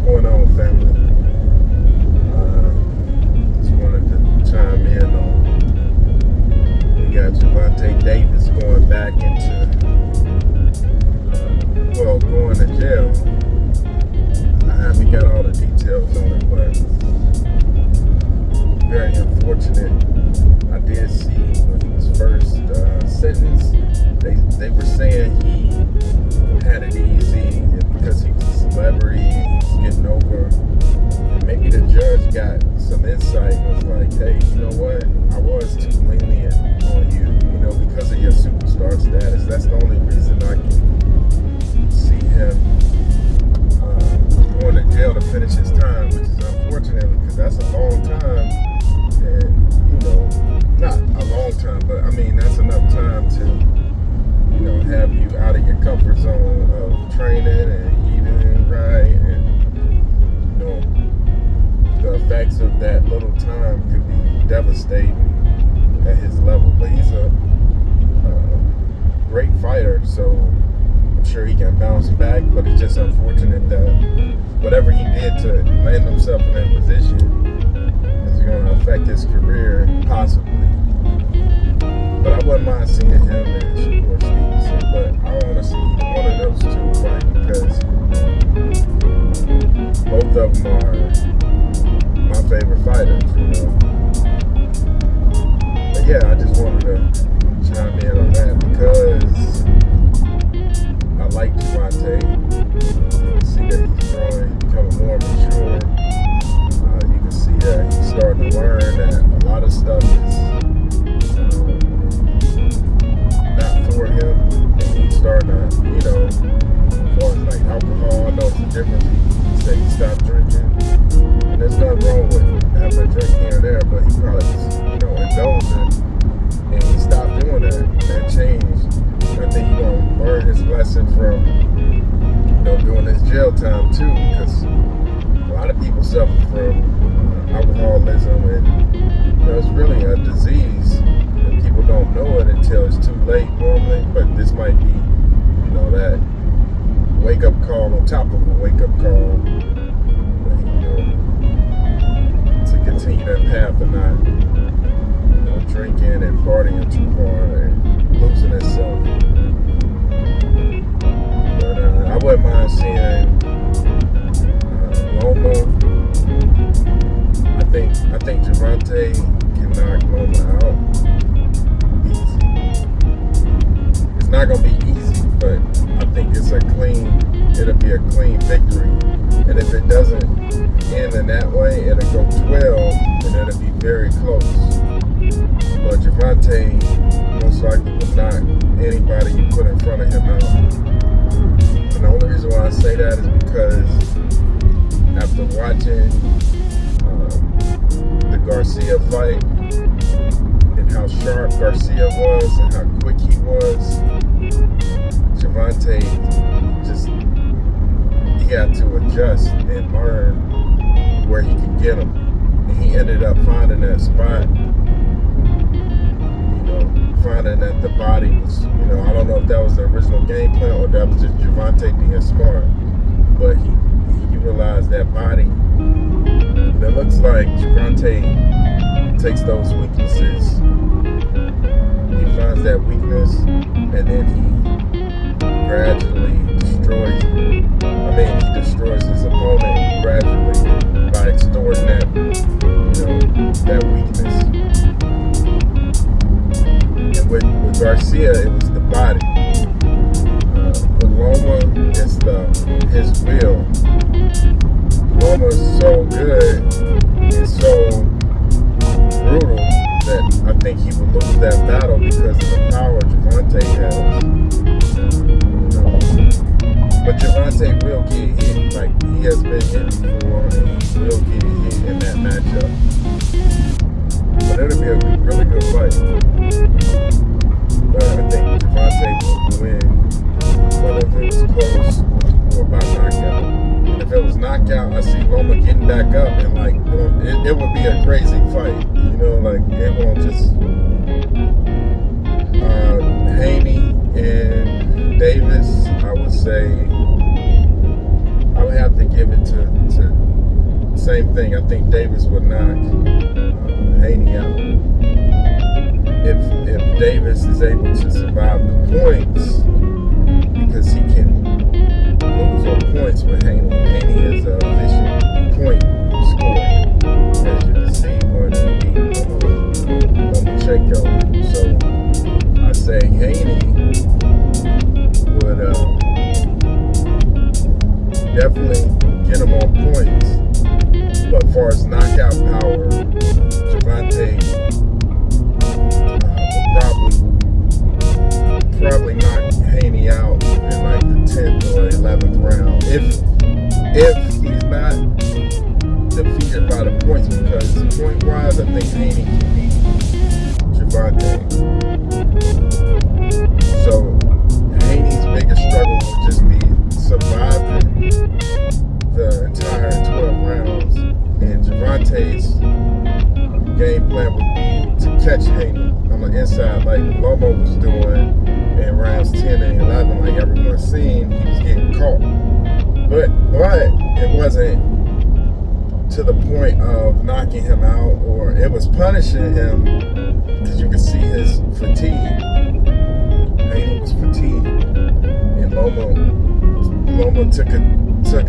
going on, family? Just wanted to chime in on, we got Gervonta Davis going back into, going to jail. I haven't got all the details on it, but very unfortunate. I did see when he was first sentenced, they were saying he had it easy because he was a celebrity, he was getting over. And maybe the judge got some insight and was like, hey, you know what? I was too lenient on you, because of your superstar status. That's the only reason I can see him going to jail to finish his time, which is unfortunate because that's a long time. And, not a long time, but I mean, that's enough time to have you out of your comfort zone of training and eating right, and the effects of that little time could be devastating at his level. But he's a great fighter, so I'm sure he can bounce back. But it's just unfortunate that whatever he did to land himself in that position is going to affect his career possibly. But I wouldn't mind seeing him and Shakur Stevenson, but I want to see one of those two fight because both of them are my favorite fighters, But yeah, I just wanted to chime in on that because I like Gervonta. You can see that he's growing, becoming more mature. You can see that he's starting to learn that a lot of stuff is not for him, and he's starting to, as far as like alcohol, I know it's a difference. He said he stopped drinking, and there's nothing wrong with having a drink here and there, but he probably just, indulging, and he stopped doing that. That changed. I think he's gonna learn his lesson from, doing his jail time too, because a lot of people suffer from alcoholism, and it's really a disease. People don't know it until it's too late normally, but this might be, that wake-up call on top of a wake-up call, to continue that path of not, drinking and partying too hard and losing itself. But I wouldn't mind seeing Loma. I think Gervonta can knock Loma out. It's not going to be easy, but I think it'll be a clean victory. And if it doesn't end in that way, it'll go 12, and it'll be very close. But Gervonta most likely will knock anybody you put in front of him out. And the only reason why I say that is because after watching the Garcia fight, and how sharp Garcia was and how quick he was, Gervonta he had to adjust and learn where he could get him. And he ended up finding that spot, finding that the body was, I don't know if that was the original game plan or that was just Gervonta being smart, but he utilized that body. And it looks like Gervonta takes those weaknesses. He finds that weakness, and then he gradually destroys his opponent gradually by extorting that weakness. And with Garcia, it was the body. With Loma, it's his will. Loma's so good and so brutal that I think he would lose that battle because of the power Gervonta has. But Gervonta will get hit. Like, he has been hit before, and he will get hit in that matchup. But it'll be a really good fight. But I think Gervonta will win, whether it was close or by knockout. And if it was knockout, I see Loma getting back up and it would be a crazy fight. It won't just Haney and Davis. I would say I would have to give it to same thing. I think Davis would knock Haney out. If Davis is able to survive the points, because he can lose on points with Haney. Haney is an efficient point scorer, as you can see when he beat Lomachenko. So I say Haney would definitely get him on points. But as far as knockout power, Gervonta will probably knock Haney out in like the 10th or 11th round. If he's not defeated by the points, because point wise, I think Haney can beat Gervonta. So Haney's biggest struggle will just be surviving the entire 12 rounds, and Gervonta's game plan would be to catch Haney on the inside, like Lomo was doing in rounds 10 and 11, like everyone's seen. He was getting caught, but it wasn't to the point of knocking him out, or it was punishing him, because you could see his fatigue. Haney was fatigued, and Lomo took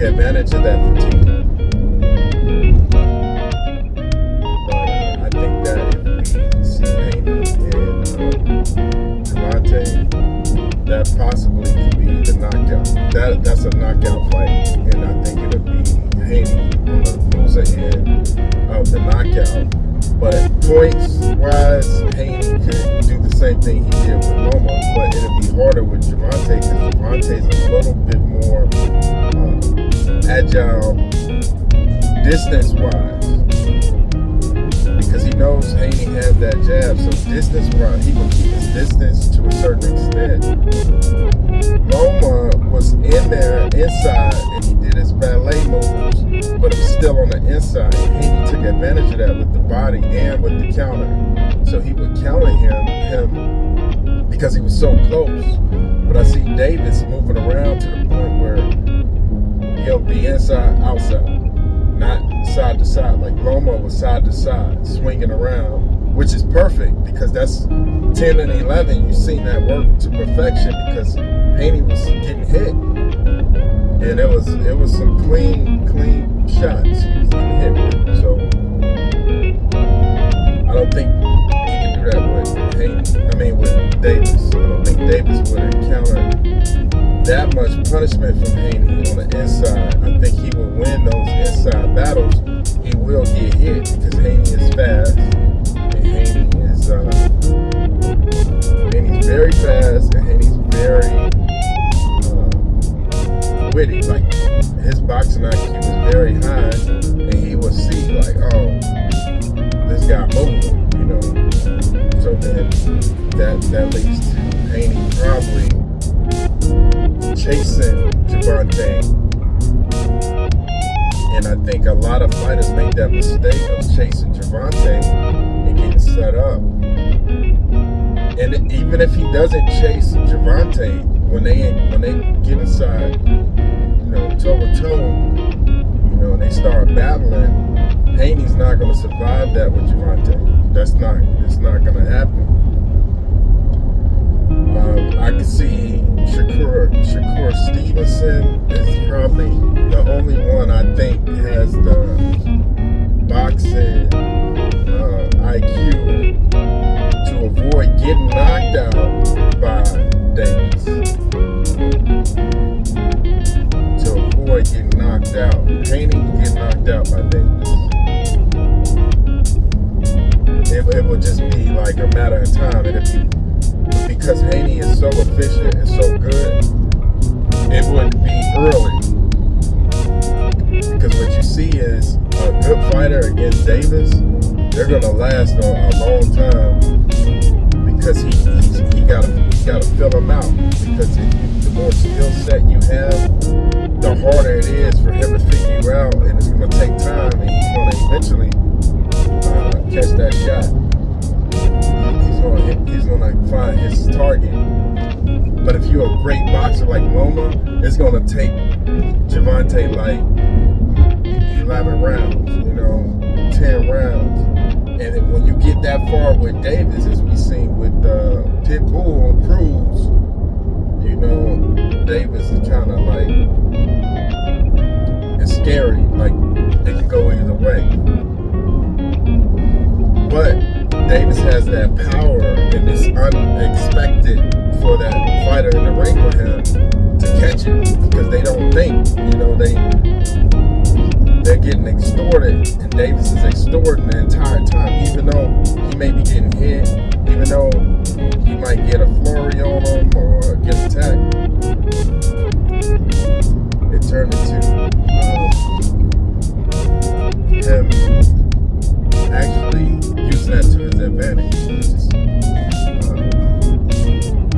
advantage of that fatigue. But I think that if we see Haney and Gervonta, that possibly could be the knockout. That's a knockout fight, and I think it'll be Haney on the loser end of the knockout. But at points wise, Haney could do the same thing he did with Loma, but it'll be harder with Gervonta, because Gervonta's a little bit more agile distance wise, because he knows Haney has that jab. So distance wise, he will keep his distance to a certain extent. Loma was in there inside, and he did his ballet moves, but it was still on the inside. And Haney took advantage of that with the body and with the counter. So he would counter him because he was so close. But I see Davis moving around to the point where he'll be inside, outside, not side to side. Like Loma was side to side, swinging around, which is perfect, because that's 10 and 11. You've seen that work to perfection, because Haney was getting hit, and it was some clean shots he was getting hit with. So I don't think he can do that with with Davis. I don't think Davis would encounter that much punishment from Haney on the inside. I think he will win those inside battles. He will get hit, because Haney is fast, and Haney's very fast, and Haney's very witty. Like, his boxing IQ is very high, and he will see like, oh, this guy moving, So then that leads to Haney probably chasing Gervonta. And I think a lot of fighters make that mistake of chasing Gervonta and getting set up. And even if he doesn't chase Gervonta, when they get inside, toe to toe, and they start battling, Haney's not going to survive that with Gervonta. It's not going to happen. I can see Shakur Stevenson is probably the only one I think has the boxing IQ to avoid getting knocked out by Davis. To avoid getting knocked out. Haney will get knocked out by Davis. It will just be like a matter of time. Because Haney is so efficient and so good, it wouldn't be early. Because what you see is a good fighter against Davis, they're gonna last a long time, because he gotta fill them out. Because the more skill set you have, the harder it is for him to figure you out, and it's gonna take time, and he's gonna eventually catch that shot. He's gonna find his target. But if you're a great boxer like Loma, it's gonna take Gervonta like 11 rounds, 10 rounds. And then when you get that far with Davis, as we seen with Pitbull and Cruz, Davis is kind of like, it's scary. Like, it can go either way. But Davis has that power, and it's unexpected for that fighter in the ring with him to catch it, because they don't think, they're getting extorted, and Davis is extorting the entire time, even though he may be getting hit, even though he might get a flurry on him or get attacked. It turned into him actually using that to his advantage, which is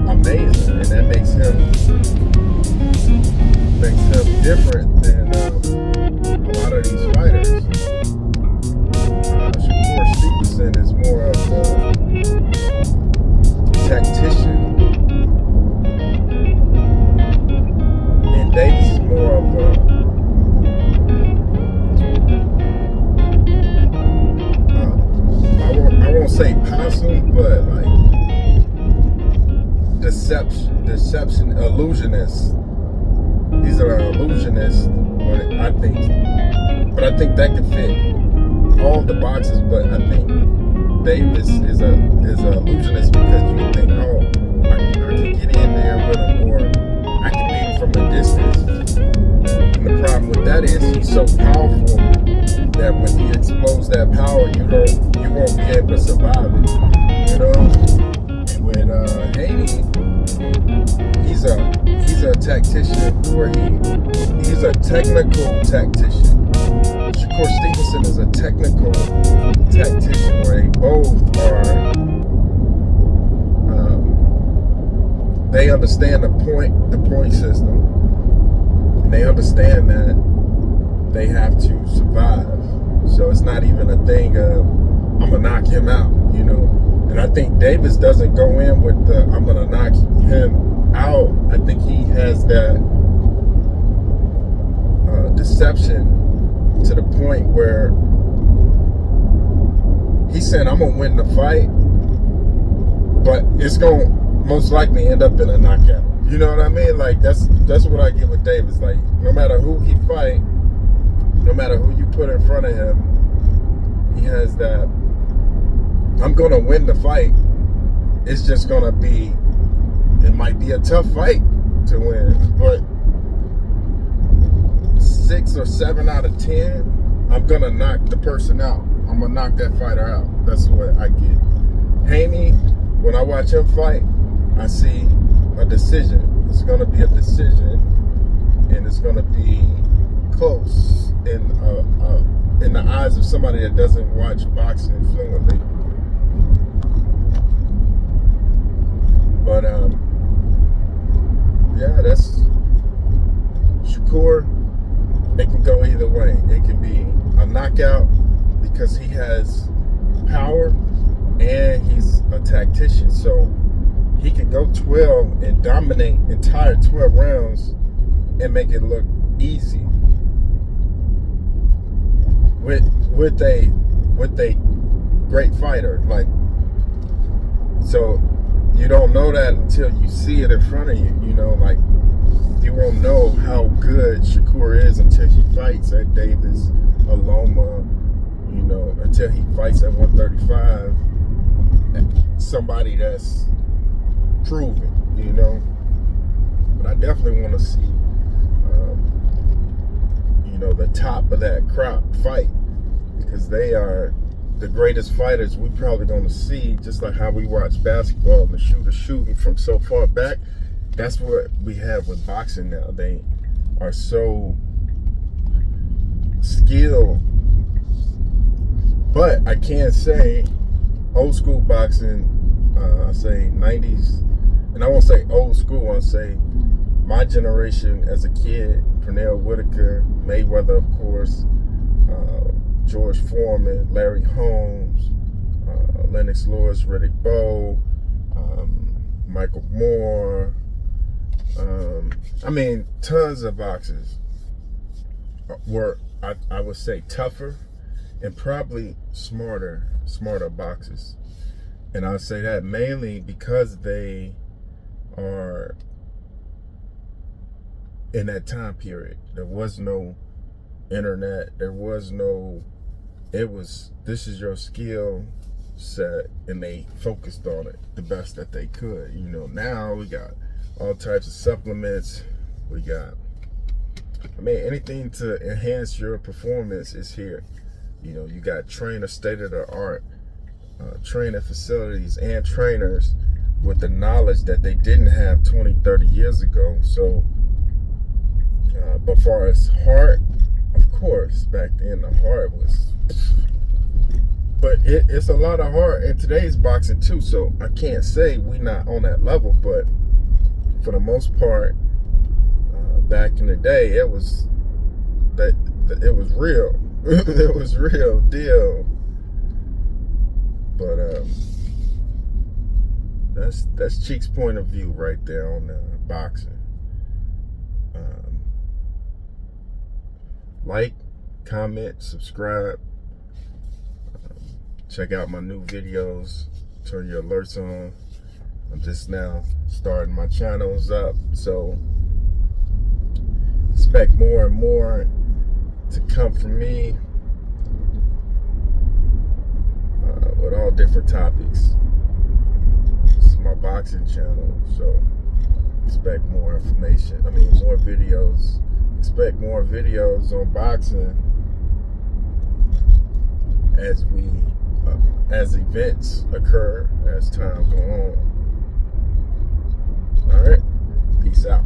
amazing, and that makes him different than a lot of these fighters. Shakur Stevenson is more of a tactician, and Davis is more of I won't say possum, but like deception, illusionist. He's an illusionist, but I think that could fit all the boxes. But I think Davis is an illusionist, because you think, oh, I can get in there with him, or I can beat him from a distance. And the problem with that is he's so powerful that when he explodes that power, you won't be able to survive it. And with Haney, he's a tactician, where he's a technical tactician. Shakur Stevenson is a technical tactician, where they both are. They understand the point system, and they understand that they have to survive. So it's not even a thing of, I'm gonna knock him out, And I think Davis doesn't go in with the, I'm gonna knock him out. I think he has that deception to the point where he said, I'm gonna win the fight, but it's gonna most likely end up in a knockout. You know what I mean? Like, that's what I get with Davis. Like, no matter who he fight, no matter who you put in front of him, he has that, I'm gonna win the fight. It's just gonna be, it might be a tough fight to win, but 6 or 7 out of 10, I'm gonna knock the person out. I'm gonna knock that fighter out. That's what I get. Haney, when I watch him fight, I see a decision. It's gonna be a decision, and it's gonna be close in the eyes of somebody that doesn't watch boxing fluently. But yeah, that's Shakur. It can go either way. It can be a knockout because he has power and he's a tactician. So he can go 12 and dominate entire 12 rounds and make it look easy with a great fighter. Like, so you don't know that until you see it in front of you. Like, you won't know how good Shakur is until he fights at Davis, Aloma, until he fights at 135. Somebody that's proven, But I definitely want to see, the top of that crop fight, because they are the greatest fighters we probably going to see. Just like how we watch basketball and the shooter shooting from so far back. That's what we have with boxing now. They are so skilled. But I can't say old school boxing, I say 90s, and I won't say old school, I'll say my generation as a kid, Pernell Whitaker, Mayweather, of course, George Foreman, Larry Holmes, Lennox Lewis, Riddick Bowe, Michael Moore, I mean, tons of boxers were, I would say, tougher and probably smarter boxers. And I would say that mainly because they are in that time period. There was no internet. There was no, this is your skill set, and they focused on it the best that they could. You know, now we got all types of supplements. We got, I mean, anything to enhance your performance is here. You know, you got state-of-the-art training facilities and trainers with the knowledge that they didn't have 20, 30 years ago. So, but far as heart, of course, back then the heart was, but it's a lot of heart in today's boxing too. So I can't say we not on that level, but for the most part, back in the day, it was it was real. It was real deal. But that's Cheek's point of view right there on boxing. Like, comment, subscribe. Check out my new videos. Turn your alerts on. I'm just now starting my channels up, so expect more and more to come from me with all different topics. This is my boxing channel, so expect more information. I mean, more videos. Expect more videos on boxing as events occur, as time go on. All right, peace out.